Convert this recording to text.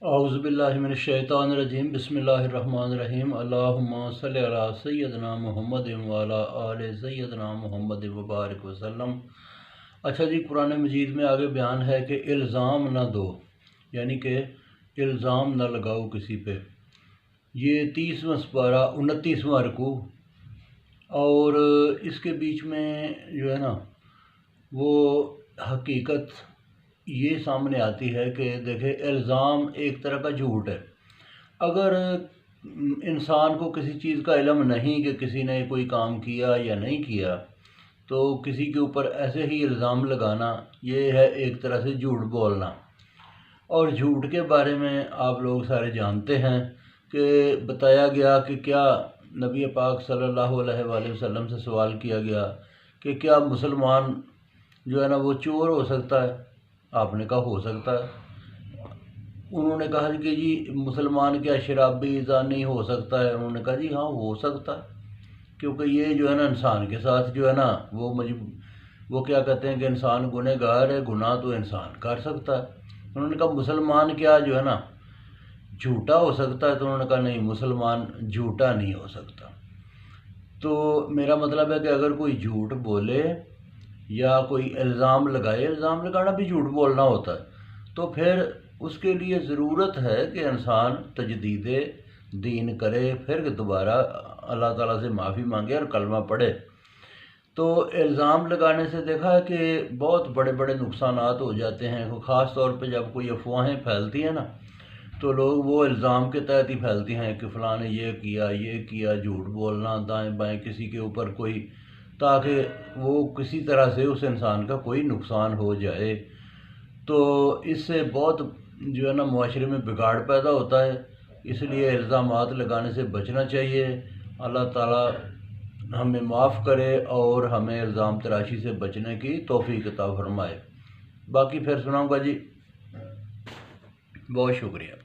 اعوذ باللہ من الشیطان الرجیم بسم اللہ الرحمن الرحیم اللہم صلی علی سیدنا محمد وعلی آل سیدنا محمد وبارک وسلم۔ اچھا جی، قرآن مجید میں آگے بیان ہے کہ الزام نہ دو، یعنی کہ الزام نہ لگاؤ کسی پہ۔ یہ 30واں سپارہ 29واں رکوع، اور اس کے بیچ میں جو ہے نا وہ حقیقت یہ سامنے آتی ہے کہ دیکھیں، الزام ایک طرح کا جھوٹ ہے۔ اگر انسان کو کسی چیز کا علم نہیں کہ کسی نے کوئی کام کیا یا نہیں کیا، تو کسی کے اوپر ایسے ہی الزام لگانا یہ ہے ایک طرح سے جھوٹ بولنا۔ اور جھوٹ کے بارے میں آپ لوگ سارے جانتے ہیں کہ بتایا گیا کہ کیا نبی پاک صلی اللہ علیہ وآلہ وسلم سے سوال کیا گیا کہ کیا مسلمان جو ہے نا وہ چور ہو سکتا ہے؟ آپ نے کہا ہو سکتا ہے۔ انہوں نے کہا کہ جی مسلمان کیا شرابی زانی ہو سکتا ہے؟ انہوں نے کہا جی ہاں ہو سکتا ہے، کیونکہ یہ جو ہے نا انسان کے ساتھ جو ہے نا وہ کیا کہتے ہیں کہ انسان گنہ گار ہے، گناہ تو انسان کر سکتا ہے۔ انہوں نے کہا مسلمان کیا جو ہے نا جھوٹا ہو سکتا ہے؟ تو انہوں نے کہا نہیں، مسلمان جھوٹا نہیں ہو سکتا۔ تو میرا مطلب ہے کہ اگر کوئی جھوٹ بولے یا کوئی الزام لگائے، الزام لگانا بھی جھوٹ بولنا ہوتا ہے، تو پھر اس کے لیے ضرورت ہے کہ انسان تجدید دین کرے، پھر دوبارہ اللہ تعالیٰ سے معافی مانگے اور کلمہ پڑھے۔ تو الزام لگانے سے دیکھا ہے کہ بہت بڑے بڑے نقصانات ہو جاتے ہیں، خاص طور پہ جب کوئی افواہیں پھیلتی ہیں نا تو لوگ وہ الزام کے تحت ہی پھیلتی ہیں کہ فلاں نے یہ کیا، جھوٹ بولنا دائیں بائیں کسی کے اوپر کوئی، تاکہ وہ کسی طرح سے اس انسان کا کوئی نقصان ہو جائے۔ تو اس سے بہت جو ہے نا معاشرے میں بگاڑ پیدا ہوتا ہے، اس لیے الزامات لگانے سے بچنا چاہیے۔ اللہ تعالیٰ ہمیں معاف کرے اور ہمیں الزام تراشی سے بچنے کی توفیق عطا فرمائے۔ باقی پھر سناؤں گا جی، بہت شکریہ۔